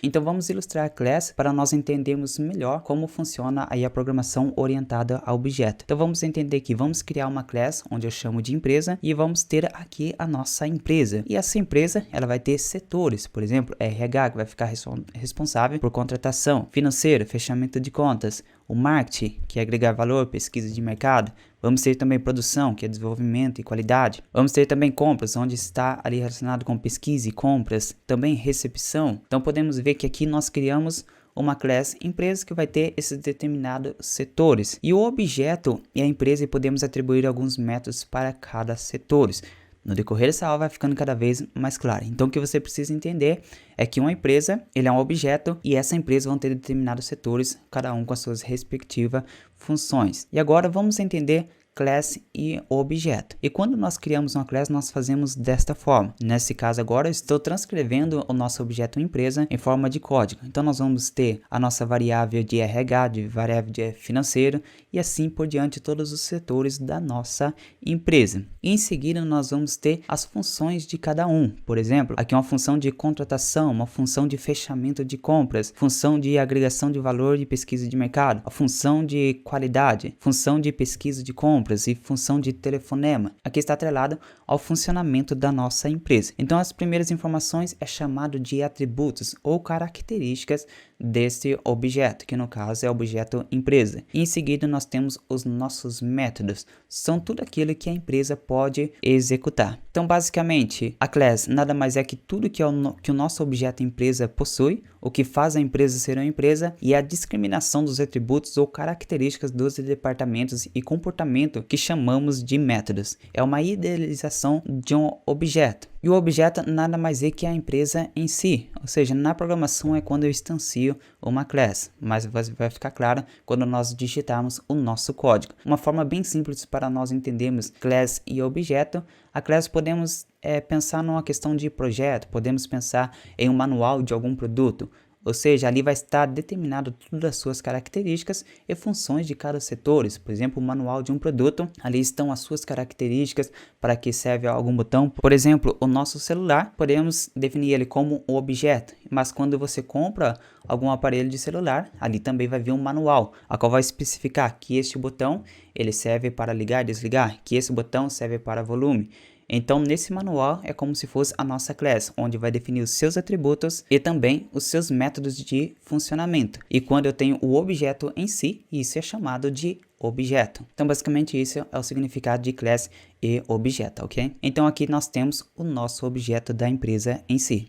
Então vamos ilustrar a class para nós entendermos melhor como funciona aí a programação orientada a objeto. Então vamos entender que vamos criar uma class onde eu chamo de empresa e vamos ter aqui a nossa empresa. E essa empresa ela vai ter setores, por exemplo, RH que vai ficar responsável por contratação, financeiro, fechamento de contas, o marketing, que é agregar valor, pesquisa de mercado. Vamos ter também produção, que é desenvolvimento e qualidade. Vamos ter também compras, onde está ali relacionado com pesquisa e compras. Também recepção. Então podemos ver que aqui nós criamos uma class empresa que vai ter esses determinados setores. E o objeto é a empresa e podemos atribuir alguns métodos para cada setores. No decorrer dessa aula vai ficando cada vez mais claro. Então o que você precisa entender é que uma empresa ele é um objeto e essa empresa vão ter determinados setores, cada um com as suas respectivas funções. E agora vamos entender class e objeto. E quando nós criamos uma class, nós fazemos desta forma. Nesse caso agora, eu estou transcrevendo o nosso objeto empresa em forma de código. Então nós vamos ter a nossa variável de RH, de variável de financeiro e assim por diante todos os setores da nossa empresa. E em seguida nós vamos ter as funções de cada um. Por exemplo, aqui uma função de contratação, uma função de fechamento de compras, função de agregação de valor e pesquisa de mercado, a função de qualidade, função de pesquisa de compras e função de telefonema. Aqui está atrelado ao funcionamento da nossa empresa. Então as primeiras informações é chamado de atributos ou características desse objeto, que no caso é o objeto empresa. E em seguida nós temos os nossos métodos, são tudo aquilo que a empresa pode executar. Então basicamente a class nada mais é que tudo que o nosso objeto empresa possui, o que faz a empresa ser uma empresa e a discriminação dos atributos ou características dos departamentos e comportamento que chamamos de métodos. É uma idealização de um objeto. E o objeto nada mais é que a empresa em si, ou seja, na programação é quando eu instancio uma class, mas vai ficar claro quando nós digitarmos o nosso código. Uma forma bem simples para nós entendermos class e objeto, a class podemos pensar numa questão de projeto, podemos pensar em um manual de algum produto. Ou seja, ali vai estar determinado todas as suas características e funções de cada setor. Por exemplo, o manual de um produto, ali estão as suas características, para que serve algum botão. Por exemplo, o nosso celular, podemos definir ele como um objeto, mas quando você compra algum aparelho de celular, ali também vai vir um manual, a qual vai especificar que este botão ele serve para ligar e desligar, que esse botão serve para volume. Então, nesse manual é como se fosse a nossa class, onde vai definir os seus atributos e também os seus métodos de funcionamento. E quando eu tenho o objeto em si, isso é chamado de objeto. Então, basicamente, isso é o significado de class e objeto, ok? Então, aqui nós temos o nosso objeto da empresa em si.